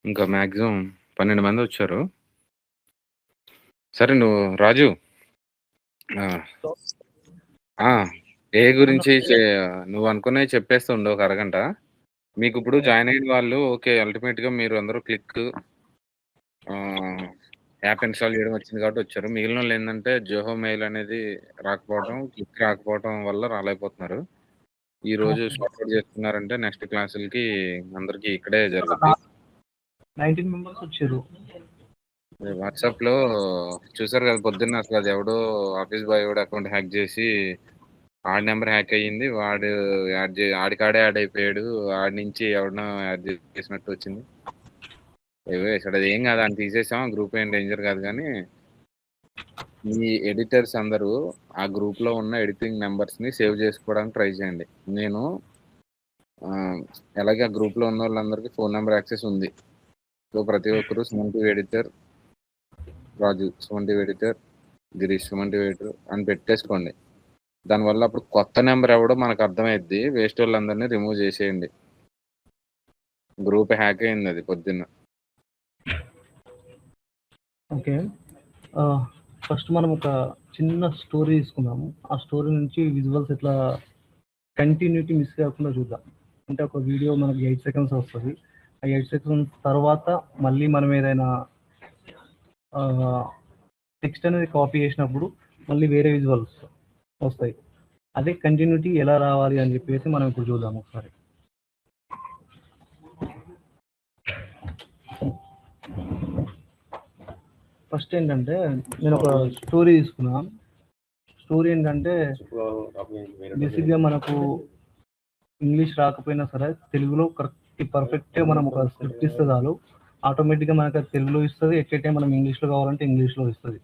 ఇంకా మాక్సిమం 12 మందొచ్చారు. సరే నువ్వు రాజు ఆ! ఏ గురించి నువ్వనుకున్నయి చెప్పేస్తూ ఉండు ఒక అరగంట. మీకిప్పుడు జాయిన్ అయిన వాళ్ళు ఓకే. అల్టిమేట్‌గా మీరు అందరూ యాప్ ఇన్‌స్టాల్ చేయడం వచ్చింది కాబట్టి వచ్చారు. మిగిలినోళ్ళేందంటే జోహో మెయిల్ అనేది రాకపోవడం, క్లిక్ రాకపోవడం వల్ల రాలేకపోతున్నారు. ఈరోజు సార్ట్ ఔట్ చేసుకున్నారంటే నెక్స్ట్ క్లాసులకి అందరికి ఇక్కడే జరుగుద్ది. 19 మెంబర్స్ వచ్చారు. వాట్సాప్‌లో చూసారు కదా! పొద్దున్న అసలు అది ఎవడో ఆఫీస్ బాయ్ ఎవడో అకౌంట్ హ్యాక్ చేసి ఆడి నంబర్ హ్యాక్ అయ్యింది. వాడు ఆడికాడే యాడ్ అయిపోయాడు. ఆడి నుంచి ఎవడినో యాడ్ చేసినట్టు వచ్చింది. వేసాడు. అదేం కాదు అని తీసేసాం. గ్రూప్ ఏం డేంజర్ కాదు కానీ మీ ఎడిటర్స్ అందరూ ఆ గ్రూప్‌లో ఉన్న ఎడిటింగ్ నంబర్స్‌ని సేవ్ చేసుకోవడానికి ట్రై చేయండి. నేను ఎలాగే ఆ గ్రూప్‌లో ఉన్న వాళ్ళందరికీ ఫోన్ నంబర్ యాక్సెస్ ఉంది. సో ప్రతి ఒక్కరు Suman TV editor Raju, Suman TV editor Girish, Suman TV editor అని పెట్టేసుకోండి. దానివల్ల అప్పుడు కొత్త నెంబర్ ఎవడో మనకు అర్థమైద్ది. వేస్ట్ వాళ్ళందరినీ రిమూవ్ చేసేయండి. గ్రూప్ హ్యాక్ అయింది అది పొద్దున్న. ఓకే. ఫస్ట్ మనం ఒక చిన్న స్టోరీ తీసుకుందాము. ఆ స్టోరీ నుంచి విజువల్స్ ఎట్లా కంటిన్యూటీ మిస్ కాకుండా చూద్దాం. అంటే ఒక వీడియో మనకి 8 సెకండ్స్ వస్తుంది. ఆ 8 సెకండ్స్ తర్వాత మళ్ళీ మనం ఏదైనా టెక్స్ట్ అనేది కాపీ చేసినప్పుడు మళ్ళీ వేరే విజువల్స్ వస్తాయి. అదే కంటిన్యూటీ ఎలా రావాలి అని చెప్పేసి మనం ఇప్పుడు చూద్దాం ఒకసారి. ఫస్ట్ ఏంటంటే నేను ఒక స్టోరీ తీసుకున్నాను. స్టోరీ ఏంటంటే బేసిక్గా మనకు ఇంగ్లీష్ రాకపోయినా సరే తెలుగులో పర్ఫెక్ట్గా మనం ఒక స్క్రిప్ట్ ఇస్తే చాలు, ఆటోమేటిక్గా మనకు అది తెలుగులో ఇస్తుంది. ఎట్లయితే మనం ఇంగ్లీష్లో కావాలంటే ఇంగ్లీష్లో ఇస్తుంది.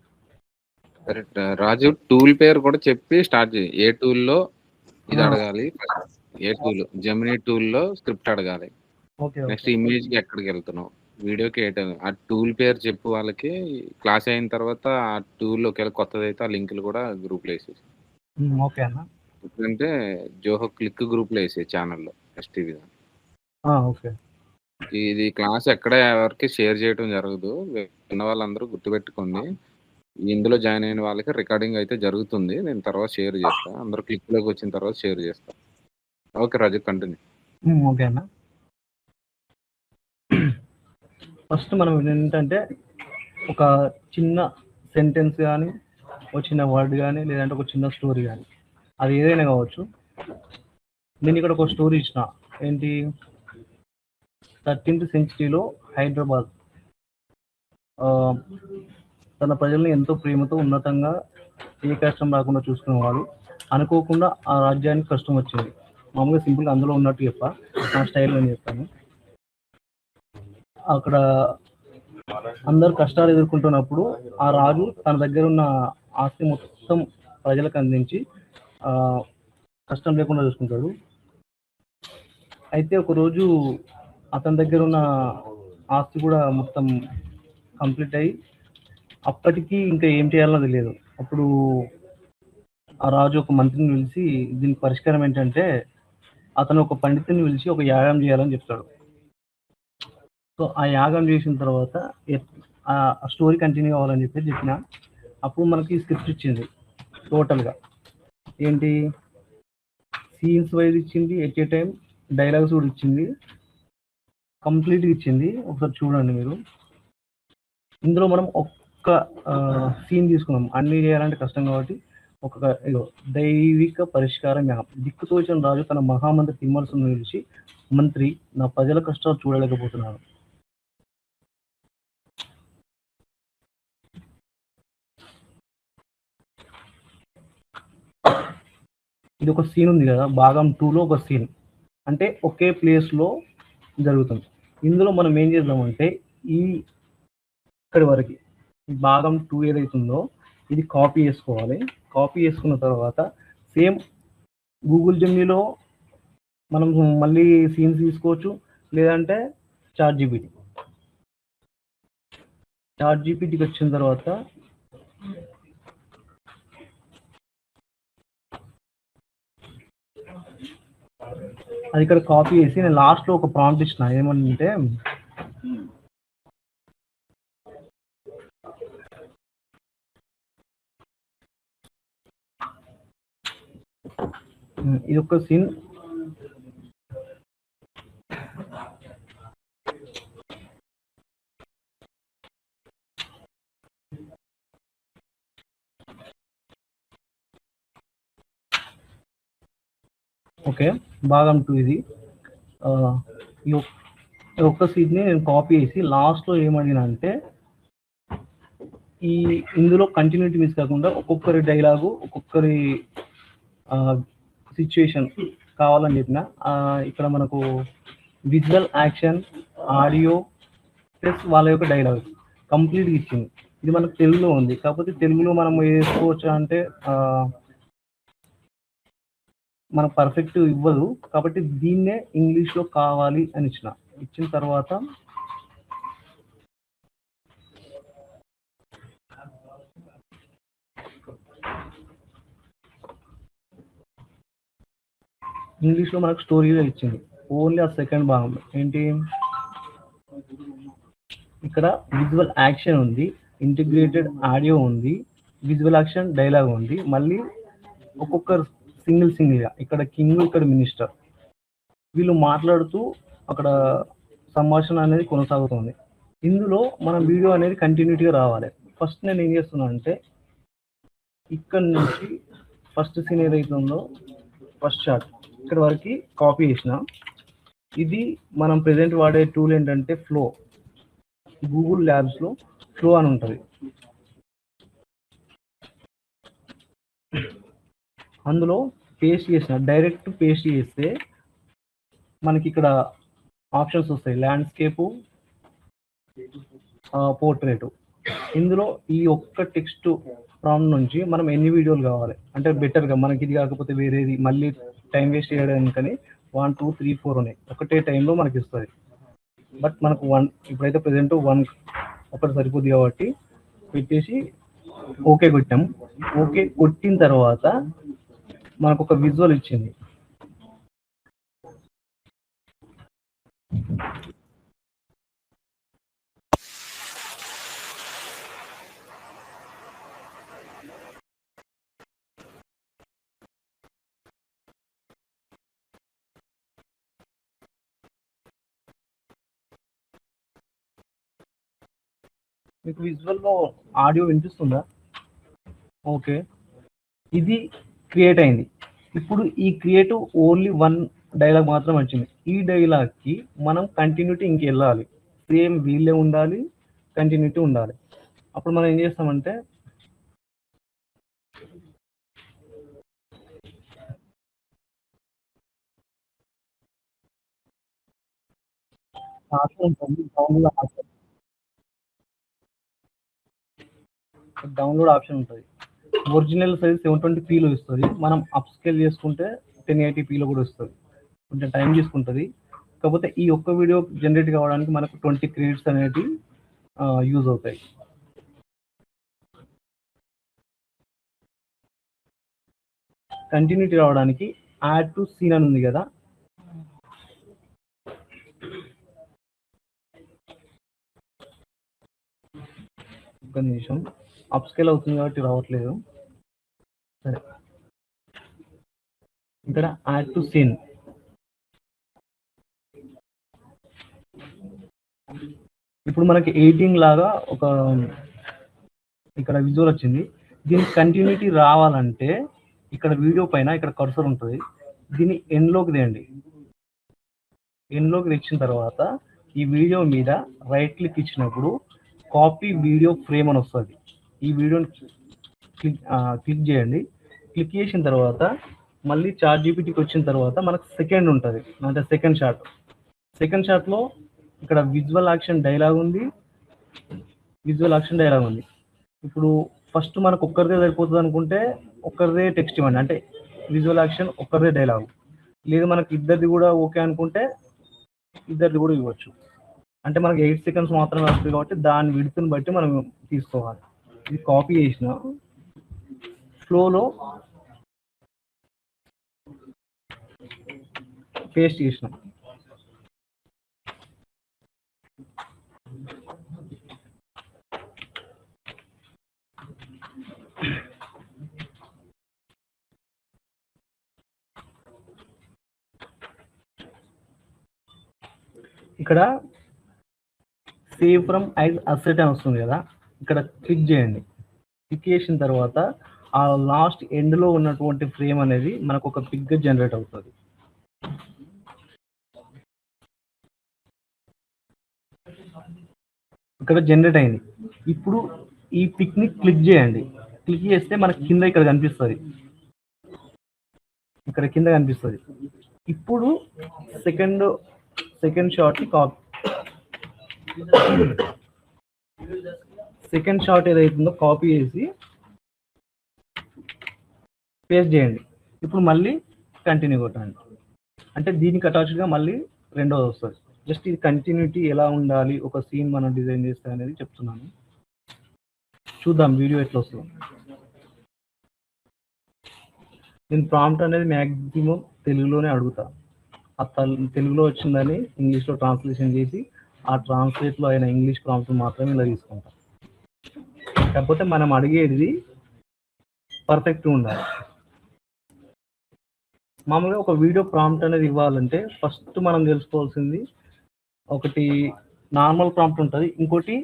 కరెక్ట్. రాజు టూల్ పేరు కూడా చెప్పి స్టార్ట్ చేయి. ఏ టూల్లో ఇది అడగాలి, ఏ టూల్ జెమినీ టూల్లో స్క్రిప్ట్ అడగాలి, నెక్స్ట్ ఇమేజ్కి ఎక్కడికి వెళ్తున్నావు, వీడియోకి ఆ టూల్ పేరు చెప్పు వాళ్ళకి. క్లాస్ అయిన తర్వాత ఆ టూల్ ఒకవేళ కొత్తది అయితే ఆ లింకులు కూడా గ్రూప్లో వేసేసి. ఓకే అన్న. ఎందుకంటే జోహో క్లిక్ గ్రూప్లో వేసే ఛానల్లో ఎస్టీవీ. ఓకే. ఇది క్లాస్ ఎక్కడ ఎవరికి షేర్ చేయడం జరగదు. విన్న వాళ్ళందరూ గుర్తుపెట్టుకోండి. ఇందులో జాయిన్ అయిన వాళ్ళకి రికార్డింగ్ అయితే జరుగుతుంది. నేను తర్వాత షేర్ చేస్తా. అందరూ క్లిక్లోకి వచ్చిన తర్వాత షేర్ చేస్తా. ఓకే రాజు, కంటిన్యూ. ఓకే అన్న. ఫస్ట్ మనం ఏంటంటే ఒక చిన్న సెంటెన్స్ కానీ, ఒక చిన్న వర్డ్ కానీ, లేదంటే ఒక చిన్న స్టోరీ కానీ, అది ఏదైనా కావచ్చు. నేను ఇక్కడ ఒక స్టోరీ ఇచ్చిన. ఏంటి, 13th సెంచరీలో హైదరాబాద్ తన ప్రజల్ని ఎంతో ప్రేమతో ఉన్నతంగా ఏ కష్టం రాకుండా చూసుకునేవాడు. అనుకోకుండా ఆ రాజ్యానికి కష్టం వచ్చింది. మామూలుగా సింపుల్గా అందులో ఉన్నట్టు చెప్పా, నా స్టైల్లో నేను చెప్తాను. అక్కడ అందరు కష్టాలు ఎదుర్కొంటున్నప్పుడు ఆ రాజు తన దగ్గర ఉన్న ఆస్తి మొత్తం ప్రజలకు అందించి కష్టం లేకుండా చూసుకుంటాడు. అయితే ఒకరోజు అతని దగ్గర ఉన్న ఆస్తి కూడా మొత్తం కంప్లీట్ అయ్యి అప్పటికి ఇంకా ఏం చేయాలనో తెలియదు. అప్పుడు ఆ రాజు ఒక మంత్రిని పిలిచి దీనికి పరిష్కారం ఏంటంటే అతను ఒక పండితుని పిలిచి ఒక యాగం చేయాలని చెప్తాడు. సో ఆ యాగం చేసిన తర్వాత ఆ స్టోరీ కంటిన్యూ అవ్వాలని చెప్పిన. అప్పుడు మనకి స్క్రిప్ట్ ఇచ్చింది టోటల్గా. ఏంటి, సీన్స్ వైజ్ ఇచ్చింది, ఎట్ ఏ టైం డైలాగ్స్ కూడా ఇచ్చింది, కంప్లీట్గా ఇచ్చింది. ఒకసారి చూడండి మీరు. ఇందులో మనం ఒక్క సీన్ తీసుకున్నాం. అన్నీ చేయాలంటే కష్టం కాబట్టి ఒక దైవిక పరిష్కారం యాగం. దిక్కుతోచిన రాజు తన మహామంత్రి తిమ్మరసును నిలిచి, మంత్రి, నా ప్రజల కష్టాలు చూడలేకపోతున్నాను. ఇది ఒక సీన్ ఉంది కదా, భాగం 2లో ఒక సీన్. అంటే ఒకే ప్లేస్లో జరుగుతుంది. ఇందులో మనం ఏం చేద్దామంటే ఇక్కడి వరకు ఈ భాగం 2 ఏదైతుందో ఇది కాపీ చేసుకోవాలి. కాపీ చేసుకున్న తర్వాత సేమ్ గూగుల్ జెమినీలో మనం మళ్ళీ సీన్స్ తీసుకోవచ్చు, లేదంటే చాట్ జీపీటీకి వచ్చిన తర్వాత అది ఇక్కడ కాపీ చేసి నేను లాస్ట్లో ఒక ప్రాంప్ట్ ఇచ్చిన. ఏమంటే ఇది ఒక సీన్. ఓకే, భాగం 2 ఇది. ఈ ఒక్క సీన్ని నేను కాపీ చేసి లాస్ట్లో ఏమడిగినా అంటే ఇందులో కంటిన్యూటీ మిస్ కాకుండా ఒక్కొక్కరి డైలాగు ఒక్కొక్కరి సిచ్యుయేషన్ కావాలని చెప్పిన. ఇక్కడ మనకు విజువల్, యాక్షన్, ఆడియో ప్లస్ వాళ్ళ యొక్క డైలాగ్ కంప్లీట్గా ఇచ్చింది. ఇది మనకు తెలుగులో ఉంది, కాకపోతే తెలుగులో మనం వేసుకోవచ్చా అంటే మనకు పర్ఫెక్ట్ ఇవ్వదు. కాబట్టి దీన్నే ఇంగ్లీష్లో కావాలి అని ఇచ్చిన తర్వాత ఇంగ్లీష్లో మనకు స్టోరీగా ఇచ్చింది. ఓన్లీ ఆ సెకండ్ భాగం ఏంటి, ఇక్కడ విజువల్ యాక్షన్ ఉంది, ఇంటిగ్రేటెడ్ ఆడియో ఉంది, విజువల్ యాక్షన్ డైలాగ్ ఉంది, మళ్ళీ ఒక్కొక్కరు సింగిల్గా ఇక్కడ కింగ్, ఇక్కడ మినిస్టర్ వీళ్ళు మాట్లాడుతూ అక్కడ సంభాషణ అనేది కొనసాగుతుంది. ఇందులో మన వీడియో అనేది కంటిన్యూటీగా రావాలి. ఫస్ట్ నేను ఏం చేస్తున్నా అంటే ఇక్కడ నుంచి ఫస్ట్ సీన్ ఏదైతే ఉందో ఫస్ట్ షాట్ ఇక్కడ వరకు కాపీ చేసిన. ఇది మనం ప్రెజెంట్ వాడే టూల్ ఏంటంటే ఫ్లో. గూగుల్ ల్యాబ్స్లో ఫ్లో అని ఉంటుంది. అందులో పేస్ట్ చేసిన, డైరెక్ట్ పేస్ట్ చేస్తే మనకి ఇక్కడ ఆప్షన్స్ వస్తాయి, ల్యాండ్స్కేపు, పోర్ట్రేటు. ఇందులో ఈ ఒక్క టెక్స్ట్ ప్రాంప్ట్ నుంచి మనం ఎన్ని వీడియోలు కావాలి అంటే బెటర్గా మనకి ఇది కాకపోతే వేరేది మళ్ళీ టైం వేస్ట్ చేయడానికని 1 2 3 4 ఉన్నాయి, ఒకటే టైంలో మనకి ఇస్తుంది. బట్ మనకు 1 ఇప్పుడైతే ప్రజెంట్ 1 ఒకటి సరిపోద్ది కాబట్టి పెట్టేసి ఓకే కొట్టాం. ఓకే కొట్టిన తర్వాత మనకు ఒక విజువల్ ఇచ్చింది. మీకు విజువల్లో ఆడియో వినిపిస్తుందా? ఓకే, ఇది క్రియేట్ అయింది. ఇప్పుడు ఈ క్రియేటివ్ ఓన్లీ 1 డైలాగ్ మాత్రం వచ్చింది. ఈ డైలాగ్కి మనం కంటిన్యూటీ ఇంకెళ్ళాలి, సేమ్ వీళ్ళే ఉండాలి, కంటిన్యూటీ ఉండాలి. అప్పుడు మనం ఏం చేస్తామంటే డౌన్లోడ్ ఆప్షన్ ఉంటుంది. ఒరిజినల్ సైజ్ 720pలో ఇస్తుంది. మనం అప్ స్కేల్ చేసుకుంటే 1080pలో కూడా వస్తుంది. కొంచెం టైం తీసుకుంటుంది. కాకపోతే ఈ ఒక్క వీడియో జనరేట్ కావడానికి మనకు 20 క్రెడిట్స్ అనేవి యూజ్ అవుతాయి. కంటిన్యూటీ రావడానికి యాడ్ టు సీన్ అని ఉంది కదా, ఒక్క నిమిషం, అప్ స్కేల్ అవుతుంది కాబట్టి రావట్లేదు. సరే, ఇక్కడ యాడ్ టు సీన్ ఇప్పుడు మనకి ఎడిటింగ్ లాగా ఒక ఇక్కడ విజువల్ వచ్చింది. దీనికి కంటిన్యూటీ రావాలంటే ఇక్కడ వీడియో పైన ఇక్కడ కర్సర్ ఉంటుంది, దీన్ని ఎండ్లోకి తేయండి. ఎండ్లోకి తెచ్చిన తర్వాత ఈ వీడియో మీద రైట్ క్లిక్ ఇచ్చినప్పుడు కాపీ వీడియో ఫ్రేమ్ అని వస్తుంది. ఈ వీడియోని క్లిక్ చేయండి. క్లిక్ చేసిన తర్వాత మళ్ళీ చాట్ జీపీటీకి వచ్చిన తర్వాత మనకు సెకండ్ ఉంటుంది, అంటే సెకండ్ షాట్. సెకండ్ షాట్లో ఇక్కడ విజువల్ యాక్షన్ డైలాగ్ ఉంది. ఇప్పుడు ఫస్ట్ మనకు ఒక్కరిదే సరిపోతుంది అనుకుంటే ఒక్కరిదే టెక్స్ట్ ఇవ్వండి, అంటే విజువల్ యాక్షన్ ఒక్కరిదే డైలాగ్. లేదు మనకు ఇద్దరిది కూడా ఓకే అనుకుంటే ఇద్దరిది కూడా ఇవ్వచ్చు. అంటే మనకి 8 seconds మాత్రమే వస్తుంది కాబట్టి దాని విడుతుని బట్టి మనం తీసుకోవాలి. ఇది కాపీ చేసిన ఫ్లోలో పేస్ట్ చేసిన. ఇక్కడ సేవ్ ఫ్రమ్ యాజ్ అసెట్ అని వస్తుంది కదా, ఇక్కడ క్లిక్ చేయండి. క్లిక్ చేసిన తర్వాత ఆ లాస్ట్ ఎండ్లో ఉన్నటువంటి ఫ్రేమ్ అనేది మనకు ఒక పిక్గా జనరేట్ అవుతుంది. ఇక్కడ జనరేట్ అయింది. ఇప్పుడు ఈ పిక్ని క్లిక్ చేయండి. క్లిక్ చేస్తే మనకి కింద ఇక్కడ కనిపిస్తుంది, ఇక్కడ కింద కనిపిస్తుంది. ఇప్పుడు సెకండ్ షాట్ ఏదైతుందో కాపీ చేసి పేస్ట్ చేయండి. ఇప్పుడు మళ్ళీ కంటిన్యూ కొట్టండి. అంటే దీనికి అటాచ్డ్గా మళ్ళీ రెండోది వస్తుంది. జస్ట్ ఇది కంటిన్యూటీ ఎలా ఉండాలి ఒక సీన్ మనం డిజైన్ చేస్తే అనేది చెప్తున్నాను. చూద్దాం వీడియో ఎట్లా వస్తుంది. నేను ప్రాంప్ట్ అనేది మ్యాక్సిమం తెలుగులోనే అడుగుతా. తెలుగులో వచ్చిందని ఇంగ్లీష్లో ట్రాన్స్లేషన్ చేసి ఆ ట్రాన్స్లేట్లో అయిన ఇంగ్లీష్ ప్రాంప్ట్ మాత్రమే ఇలా తీసుకుంటాం. కాకపోతే మనం అడిగేది పర్ఫెక్ట్గా ఉండాలి. మామూలుగా ఒక వీడియో ప్రాంప్ట్ అనేది ఇవ్వాలంటే ఫస్ట్ మనం తెలుసుకోవాల్సింది ఒకటి నార్మల్ ప్రాంప్ట్ ఉంటుంది, ఇంకోటి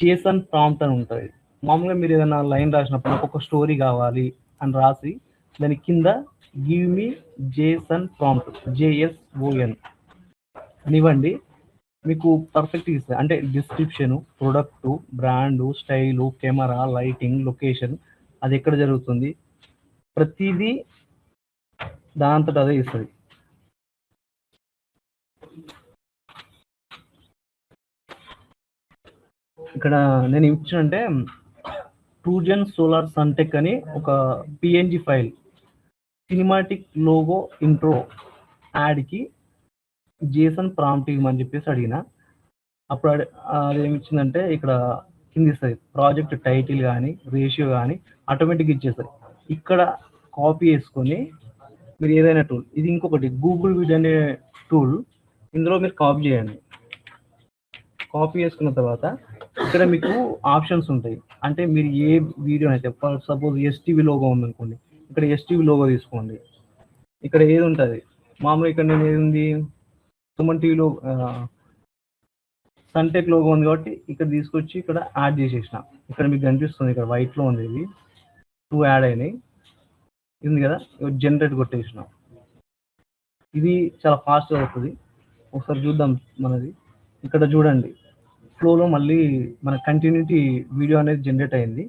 జేసన్ ప్రాంప్ట్ అని ఉంటుంది. మామూలుగా మీరు ఏదైనా లైన్ రాసినప్పుడు నాకు ఒక స్టోరీ కావాలి అని రాసి దాని కింద give me Jason prompt JSON అనివ్వండి, మీకు పర్ఫెక్ట్ ఇస్తుంది. అంటే description, product, brand, style, camera, lighting, location, అది ఎక్కడ జరుగుతుంది, ప్రతిదీ దాంతో అదే ఇస్తుంది. ఇక్కడ నేను ఇచ్చానంటే ట్రూజన్ సోలార్ సన్టెక్ అని ఒక PNG file, cinematic logo intro యాడ్కి జేసన్ ప్రాంప్ట్ ఇవ్వమని చెప్పేసి అడిగిన. అప్పుడు అదేమిచ్చిందంటే ఇక్కడ కింద ఇస్తుంది ప్రాజెక్ట్ టైటిల్ కానీ రేషియో కానీ ఆటోమేటిక్గా ఇచ్చేస్తుంది. ఇక్కడ కాపీ చేసుకొని మీరు ఏదైనా టూల్, ఇది ఇంకొకటి గూగుల్ విడ్ అనే టూల్, ఇందులో మీరు కాపీ చేయండి. కాపీ చేసుకున్న తర్వాత ఇక్కడ మీకు ఆప్షన్స్ ఉంటాయి. అంటే మీరు ఏ వీడియో అయితే సపోజ్ STV లోగో ఉందనుకోండి, ఇక్కడ STV లోగో తీసుకోండి. ఇక్కడ ఏది ఉంటుంది మామూలుగా, ఇక్కడ నేను ఏది ఉంది సుమన్ టీవీలో సన్టెక్ లోగో ఉంది కాబట్టి ఇక్కడ తీసుకొచ్చి ఇక్కడ యాడ్ చేసేసిన. ఇక్కడ మీకు కనిపిస్తుంది, ఇక్కడ వైట్లో ఉంది, ఇది 2 యాడ్ అయినాయి, ఉంది కదా, జనరేట్ కొట్టేసిన. ఇది చాలా ఫాస్ట్గా అవుతుంది. ఒకసారి చూద్దాం మనది. ఇక్కడ చూడండి ఫ్లోలో మళ్ళీ మన కంటిన్యూటీ వీడియో అనేది జనరేట్ అయింది.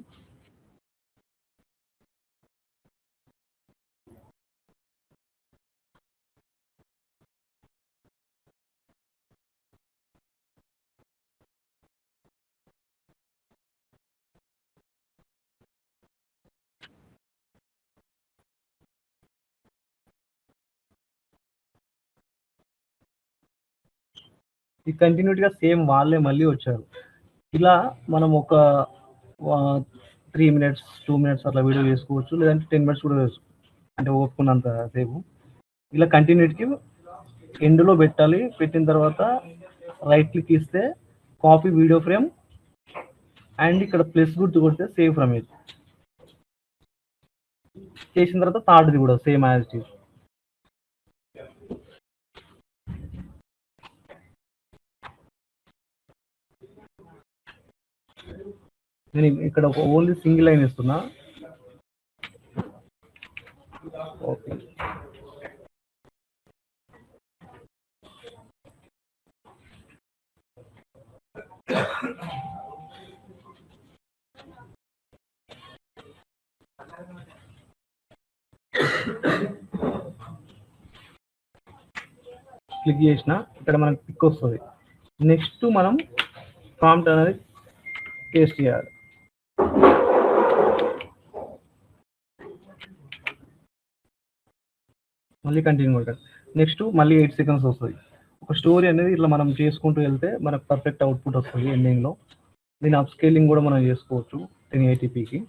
ఈ కంటిన్యూటీగా సేమ్ వాళ్ళే మళ్ళీ వచ్చారు. ఇలా మనం ఒక 3 minutes 2 minutes అట్లా వీడియో చేసుకోవచ్చు, లేదంటే 10 minutes కూడా చేసుకోవచ్చు, అంటే ఒప్పుకున్నంత సేపు. ఇలా కంటిన్యూటీకి ఎండ్లో పెట్టాలి. పెట్టిన తర్వాత రైట్ క్లిక్ ఇస్తే కాపీ వీడియో ఫ్రేమ్ అండ్ ఇక్కడ ప్లస్ గుర్తు కొడితే సేవ్ ఫ్రమ్ ఇట్ చేసిన తర్వాత థర్డ్ది కూడా సేమ్ యాజ్ ఇట్ ఈస్. నేను ఇక్కడ ఒక ఓన్లీ సింగిల్ లైన్ ఇస్తున్నా. ఓకే, క్లిక్ చేసిన ఇక్కడ మనకి పిక్ వస్తుంది. నెక్స్ట్ మనం ప్రాంప్ట్ అనేది పేస్ట్ చేయాలి. మళ్ళీ కంటిన్యూ కొట్టాలి. నెక్స్ట్ మళ్ళీ 8 seconds వస్తుంది. ఒక స్టోరీ అనేది ఇట్లా మనం చేసుకుంటూ వెళ్తే మనకు పర్ఫెక్ట్ అవుట్పుట్ వస్తుంది ఎండింగ్లో. దీని అప్ స్కేలింగ్ కూడా మనం చేసుకోవచ్చు 1080pకి.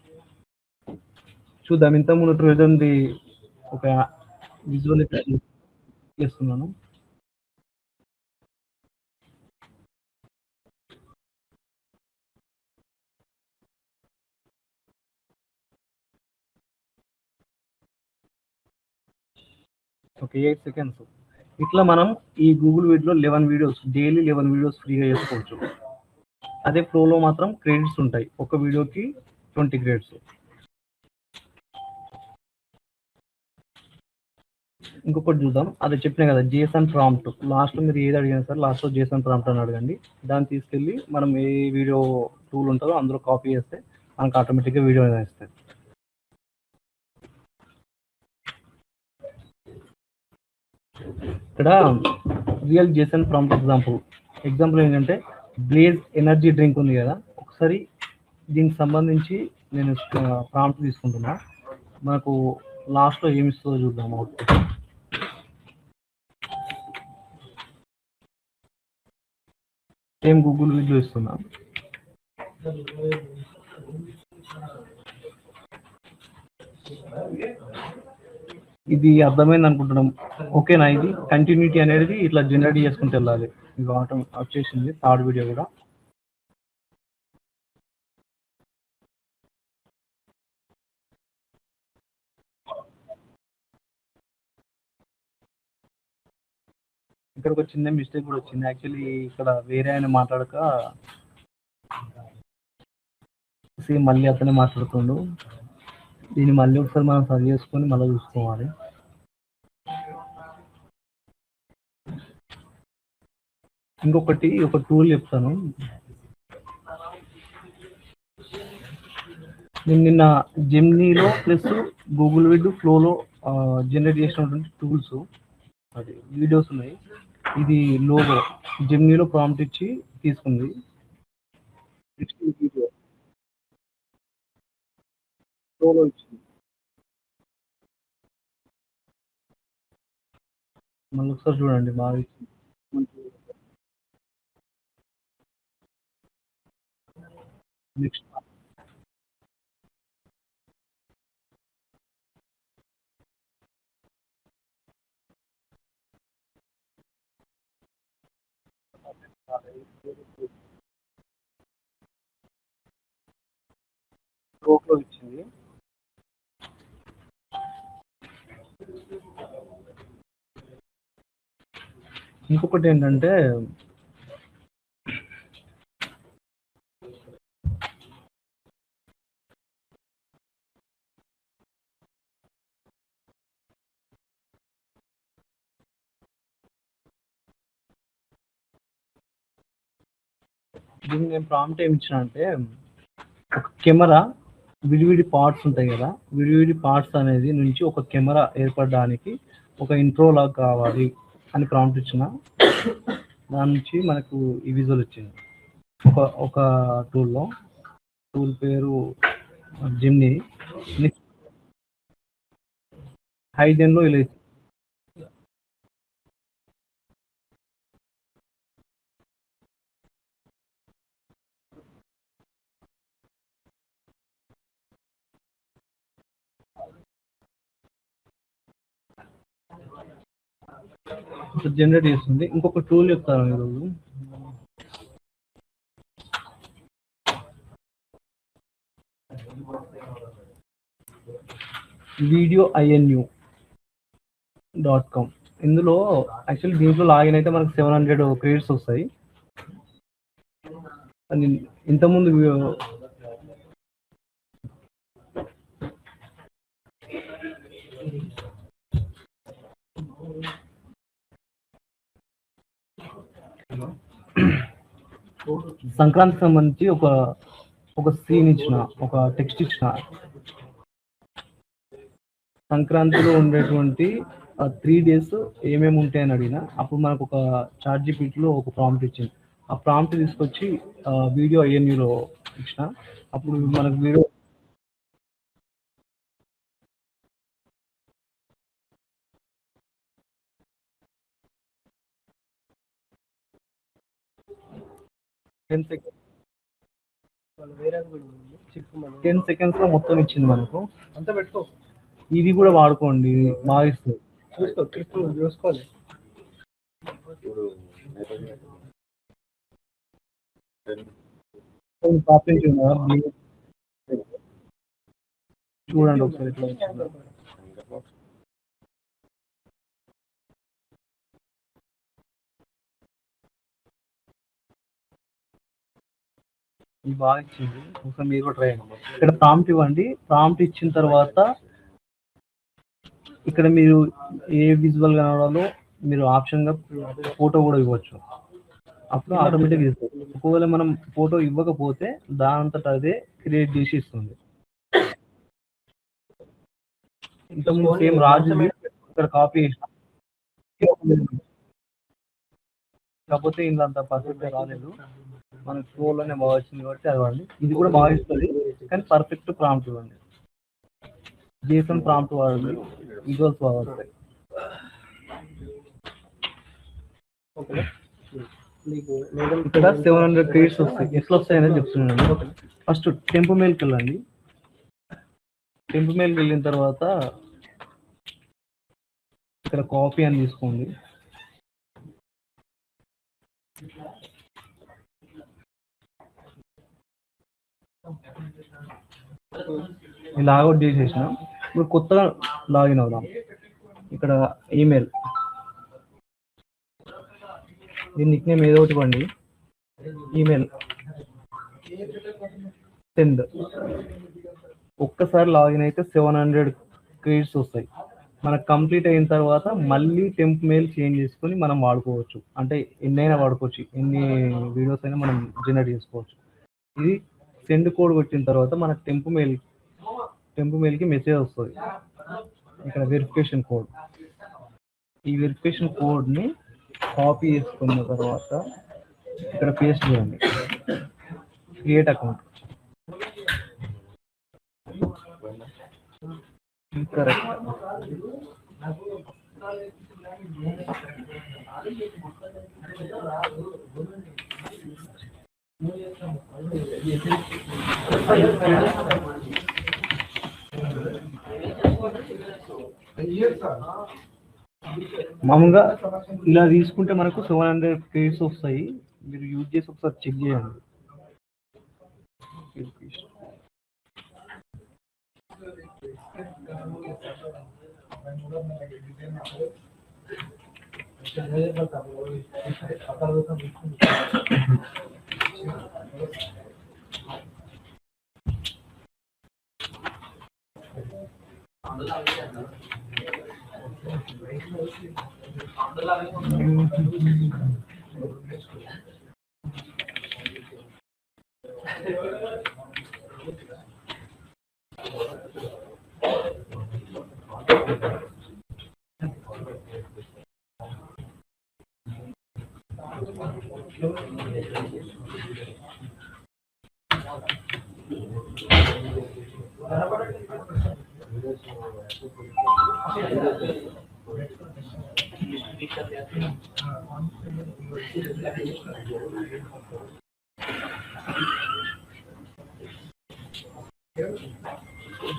చూద్దాం. ఇంతకుముందు ట్రెజర్ది ఒక విజువల్ చేస్తున్నాను. Okay, 8 seconds. ఇట్లా మనం ఈ గూగుల్ మీట్‌లో 11 వీడియోస్ డైలీ 11 వీడియోస్ ఫ్రీగా చేసుకోవచ్చు. అదే ఫ్లోలో మాత్రం క్రెడిట్స్ ఉంటాయి. ఒక వీడియోకి 20 క్రెడిట్స్. ఇంకొకటి చూద్దాం. అదే చెప్పినా కదా జేసన్ ప్రాంప్ట్. లాస్ట్‌లో మీరు ఏది అడిగినా సరే లాస్ట్‌లో జేసన్ ప్రాంప్ట్ అని అడగండి. దాన్ని తీసుకెళ్ళి మనం ఏ వీడియో టూల్ ఉంటదో అందులో కాపీ చేస్తే మనకు ఆటోమేటిక్‌గా వీడియో అనేది వస్తది. ఇక్కడ రియల్ జేసన్ ప్రాంప్ట్ ఎగ్జాంపుల్ ఏంటంటే బ్లేజ్ ఎనర్జీ డ్రింక్ ఉంది కదా, ఒకసారి దీనికి సంబంధించి నేను ప్రాంప్ట్ తీసుకుంటున్నా. మనకు లాస్ట్లో ఏమి ఇస్తుందో చూద్దాం అవుట్పుట్. సేమ్ గూగుల్ వీడియో ఇస్తున్నా. ఇది అర్థమైంది అనుకుంటున్నాం. ఓకేనా? ఇది కంటిన్యూటీ అనేది ఇట్లా జనరేట్ చేసుకుంటూ వెళ్ళాలి. ఇది ఆటో వచ్చేసింది థర్డ్ వీడియో కూడా. ఇక్కడ ఒక చిన్న మిస్టేక్ కూడా వచ్చింది. యాక్చువల్లీ ఇక్కడ వేరే ఆయన మాట్లాడక సేమ్ మళ్ళీ అతనే మాట్లాడుతుండు. దీన్ని మళ్ళీ ఒకసారి మనం సరి చేసుకొని మళ్ళీ చూసుకోవాలి. ఇంకొకటి ఒక టూల్ చెప్తాను. నేను నిన్న జెమినీలో ప్లస్ గూగుల్ విడ్ ఫ్లోలో జనరేట్ చేసినటువంటి టూల్స్ అది వీడియోస్ ఉన్నాయి. ఇది లోగో జెమినీలో ప్రాంప్ట్ ఇచ్చి తీసుకుంది. నెక్స్ట్ వీడియో ఫ్లోలో ఇచ్చింది. మళ్ళీ ఒకసారి చూడండి బాగా ఇచ్చింది. నెక్స్ట్ ఫ్లోలో ఇచ్చింది. ఇంకొకటి ఏంటంటే దీన్ని నేను ప్రాంప్ట్ ఏమి ఇచ్చిన అంటే ఒక కెమెరా విడివిడి పార్ట్స్ ఉంటాయి కదా, విడివిడి పార్ట్స్ అనేది నుంచి ఒక కెమెరా ఏర్పడడానికి ఒక ఇంట్రో లాగా కావాలి అని ప్రాంప్ట్ ఇచ్చిన. దాని నుంచి మనకు ఈ విజువల్ వచ్చింది ఒక టూల్లో. టూల్ పేరు జిమ్ని. హైడెన్లో ఇలా జనరేట్ చేస్తుంది. ఇంకొక టూల్ చెప్తాను ఈరోజు. videoinu.com. ఇందులో యాక్చువల్లీ దీంట్లో లాగిన్ అయితే మనకు 700 క్రెడిట్స్ వస్తాయి. ఇంతకుముందు సంక్రాంతికి సంబంధించి ఒక సీన్ ఇచ్చిన, ఒక టెక్స్ట్ ఇచ్చిన. సంక్రాంతిలో ఉండేటువంటి 3 days ఏమేమి ఉంటాయని అడిగిన. అప్పుడు మనకు ఒక చాట్ జీపీటీలో ఒక ప్రాంప్ట్ ఇచ్చింది. ఆ ప్రాంప్ట్ తీసుకొచ్చి వీడియో ఐఎన్యూలో ఇచ్చిన. అప్పుడు మనకు వీడియో 10 seconds లో మొత్తం ఇచ్చింది మనకు. అంతా పెట్టుకో. ఇది కూడా వాడుకోండి, బాగా ఇస్తుంది. చూసుకోవాలి. చూడండి ఒకసారి ఎట్లా వచ్చిందో. ఇది బాగా ఇచ్చింది. ఒకసారి మీరు కూడా ట్రై చేయండి. ఇక్కడ ప్రాంప్ట్ ఇవ్వండి. ప్రాంప్ట్ ఇచ్చిన తర్వాత ఇక్కడ మీరు ఏ విజువల్ కనబడాలో మీరు ఆప్షన్గా ఫోటో కూడా ఇవ్వచ్చు. అప్పుడు ఆటోమేటిక్గా ఇస్తుంది. ఒకవేళ మనం ఫోటో ఇవ్వకపోతే దానంతట అదే క్రియేట్ చేసి ఇస్తుంది. ఇంతకుముందు సేమ్ రాజుది ఇక్కడ కాపీ చేసిన కాకపోతే ఇందులో అంత పర్ఫెక్ట్గా రాలేదు. మనకి ఫ్లోలోనే బాగా వచ్చింది కాబట్టి అది వాడండి. ఇది కూడా బాగా ఇస్తుంది కానీ పర్ఫెక్ట్ ప్రాంప్ట్ ఇవ్వండి. జేసన్ ప్రాంప్ట్ వాడండి, విజువల్స్ బాగా వస్తాయి. ఇక్కడ 700 క్రెడిట్స్ వస్తాయి. ఎట్లా వస్తాయనేది చెప్తున్నాను. ఫస్ట్ టెంపు మెయిల్కి వెళ్ళండి. టెంపు మెయిల్కి వెళ్ళిన తర్వాత ఇక్కడ కాపీ అని తీసుకోండి. లాగౌట్ చేసేసిన. ఇప్పుడు కొత్తగా లాగిన్ అవుదాం. ఇక్కడ ఈమెయిల్ దీని నిక్ నేమ్ ఏదో ఒకటి ఇవ్వండి. Email send. ఒక్కసారి లాగిన్ అయితే 700 క్రెడిట్స్ వస్తాయి. మనకు కంప్లీట్ అయిన తర్వాత మళ్ళీ టెంప్ మెయిల్ చేంజ్ చేసుకొని మనం వాడుకోవచ్చు. అంటే ఎన్నైనా వాడుకోవచ్చు, ఎన్ని వీడియోస్ అయినా మనం జనరేట్ చేసుకోవచ్చు. ఇది సెండ్ కోడ్ కొట్టిన తర్వాత మనకు టెంప్ మెయిల్కి మెసేజ్ వస్తుంది. ఇక్కడ వెరిఫికేషన్ కోడ్. ఈ వెరిఫికేషన్ కోడ్ని కాపీ చేసుకున్న తర్వాత ఇక్కడ పేస్ట్ చేయండి. Create account. కరెక్ట్. మామూలుగా ఇలా తీసుకుంటే మనకు 700 క్రెడిట్స్ వస్తాయి. మీరు యూజ్ చేసి ఒకసారి చెక్ చేయండి.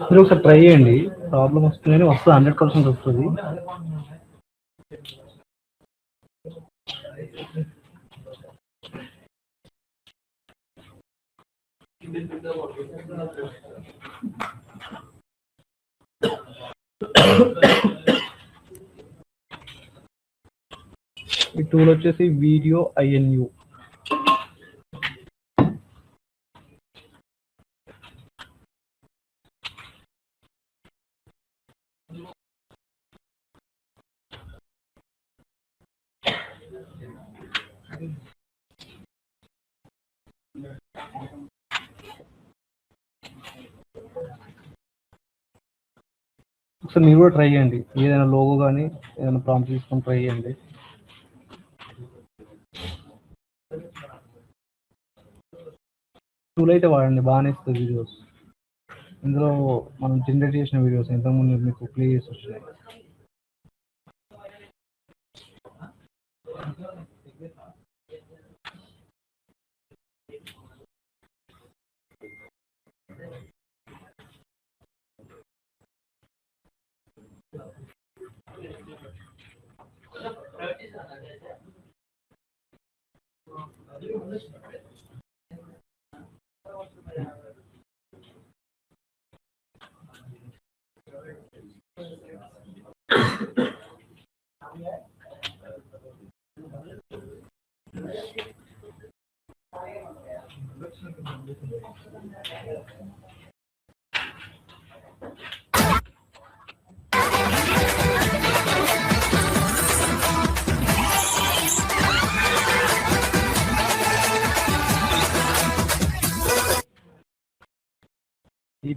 మీరు ఒకసారి ట్రై చేయండి. ప్రాబ్లం వస్తుందని వస్తుంది, 100% వస్తుంది. ఈ టూల్ వచ్చేసి వీడియో INU. ఒకసారి మీరు కూడా ట్రై చేయండి. ఏదైనా లోగో కానీ ఏదైనా ప్రాంప్ట్ తీసుకొని ట్రై చేయండి. టూల్ అయితే వాడండి, బాగానే ఇస్తుంది వీడియోస్. ఇందులో మనం జనరేట్ చేసిన వీడియోస్ ఇంతకుముందు మీకు ప్లే చేసి వచ్చినాయి. ఈ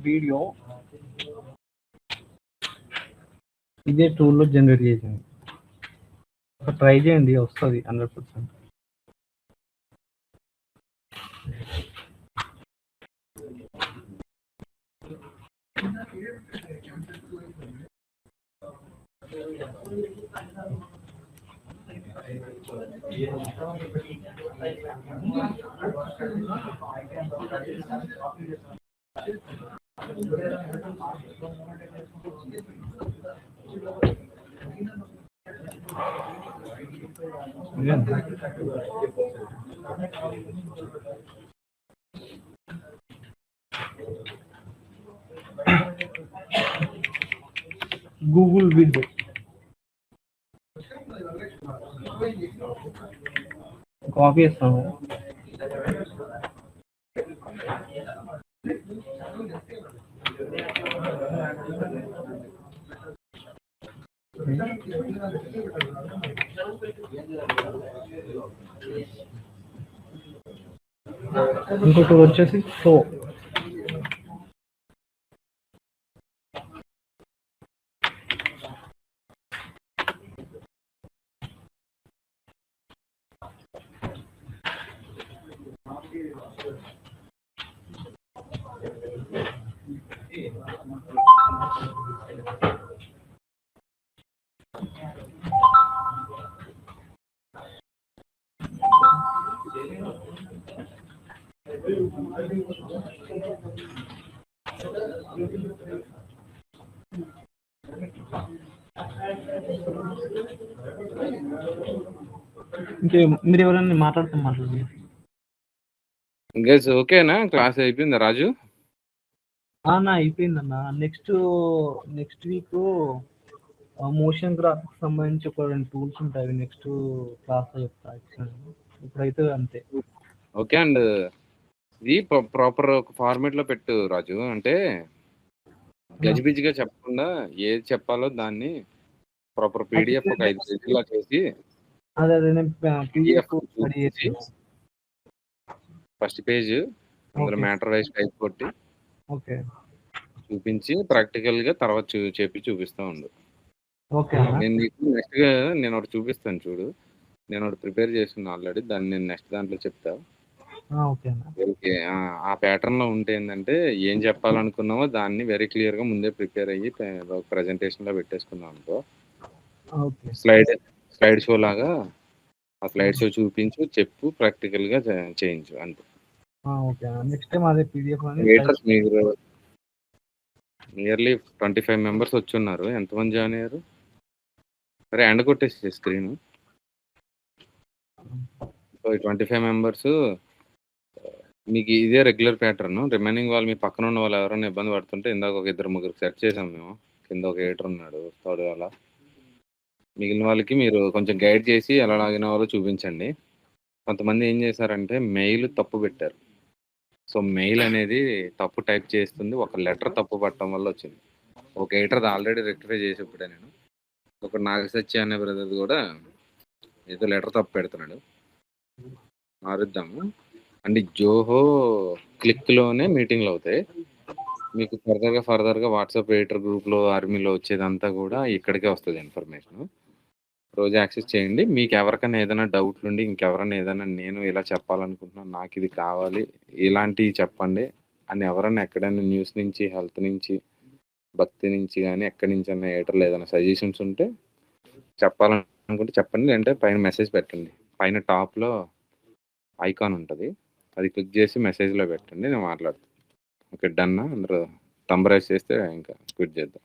వీడియో ఇదే టూల్లో జనరేట్ చేసింది. ట్రై చేయండి, వస్తుంది 100%. గూగుల్ విడ్ కాపీ చేస్తాను. ఇంకొకటి వచ్చేసి సో ఇంకే మీరు ఎవరైనా మాట్లాడండి. గైస్ ఓకేనా? క్లాస్ అయిపోయిందా రాజు? అన్న అయిపోయిందన్న. నెక్స్ట్ వీక్ మోషన్ గ్రాఫిక్స్ సంబంధించి ఒక 2 టూల్స్ ఉంటాయి. నెక్స్ట్ క్లాస్ చెప్తా. ఇప్పుడైతే అంతే. ఓకే. అండ్ ఇది ప్రాపర్ ఒక ఫార్మేట్ లో పెట్టు రాజు. అంటే గజిబిజిగా చెప్పకుండా ఏది చెప్పాలో దాన్ని ప్రాపర్ పీడిఎఫ్ ఒక 5 పేజీలా చేసి అదే నేను పీడిఎఫ్ రెడీ చేసి ఫస్ట్ పేజ్ అందులో మ్యాటర్ వైజ్ టైప్ కొట్టి ఓకే చూపించి ప్రాక్టికల్ గా తర్వాత చూపిస్తా ఉండు. ఓకే. నేను నీకు నెక్స్ట్ గా నేను ఒకటి చూపిస్తాను చూడు. నేను ఒకటి ప్రిపేర్ చేస్తున్నా ఆల్రెడీ. దాన్ని నేను నెక్స్ట్ దాంట్లో చెప్తా. ఓకే. ఆ ప్యాటర్న్ లో ఉంటే ఏంటంటే ఏం చెప్పాలనుకున్నామో దాన్ని వెరీ క్లియర్ గా ముందే ప్రిపేర్ అయ్యి ప్రెజెంటేషన్ లో పెట్టేసుకున్నాం అనుకో. స్లైడ్ షో లాగా ఆ స్లైడ్ షో చూపించు, చెప్పు, ప్రాక్టికల్ గా చేయించు అంతే. నెక్స్ట్ టైం అదే పీడిఎఫ్ మీరు నియర్లీ 25 మెంబర్స్ వచ్చి ఉన్నారు. ఎంతమంది జాయిన్ అయ్యారు? సరే ఎండ్ కొట్టేసి స్క్రీన్. సో 25 మెంబర్స్ మీకు ఇదే రెగ్యులర్ ప్యాటర్న్. రిమైనింగ్ వాళ్ళు మీ పక్కన ఉన్న వాళ్ళు ఎవరైనా ఇబ్బంది పడుతుంటే ఇందాక ఒక 2-3 సెట్ చేసాం మేము. కింద ఒక ఎడిటర్ ఉన్నాడు థర్డ్ వాళ్ళ. మిగిలిన వాళ్ళకి మీరు కొంచెం గైడ్ చేసి ఎలా లాగిన వాళ్ళో చూపించండి. కొంతమంది ఏం చేశారంటే మెయిల్ తప్పు పెట్టారు. సో మెయిల్ అనేది తప్పు టైప్ చేస్తుంది. ఒక లెటర్ తప్పు పట్టడం వల్ల వచ్చింది. ఒక ఎడిటర్ ఆల్రెడీ రెక్టిఫై చేసి ఇప్పుడే నేను ఒక నాగసత్య అనే బ్రదర్ కూడా ఏదో లెటర్ తప్పు పెడుతున్నాడు. మారుద్దాము. అండ్ జోహో క్లిక్లోనే మీటింగ్లు అవుతాయి. మీకు ఫర్దర్గా వాట్సాప్ ఎడిటర్ గ్రూప్లో ఆర్మీలో వచ్చేదంతా కూడా ఇక్కడికే వస్తుంది ఇన్ఫర్మేషన్. రోజు యాక్సెస్ చేయండి. మీకు ఎవరికైనా ఏదైనా డౌట్లు ఉండి ఇంకెవరైనా ఏదైనా నేను ఇలా చెప్పాలనుకుంటున్నాను, నాకు ఇది కావాలి, ఇలాంటివి చెప్పండి అని ఎవరైనా ఎక్కడైనా న్యూస్ నుంచి, హెల్త్ నుంచి, భక్తి నుంచి కానీ ఎక్కడి నుంచి అన్న ఎడిటర్లు ఏదైనా సజెషన్స్ ఉంటే చెప్పాలనుకుంటే చెప్పండి. లేదంటే పైన మెసేజ్ పెట్టండి. పైన టాప్లో ఐకాన్ ఉంటుంది, అది క్లిక్ చేసి మెసేజ్లో పెట్టండి, నేను మాట్లాడతాను. Okay done. అందరూ థంబ్ రైజ్ చేస్తే ఇంకా క్విట్ చేద్దాం.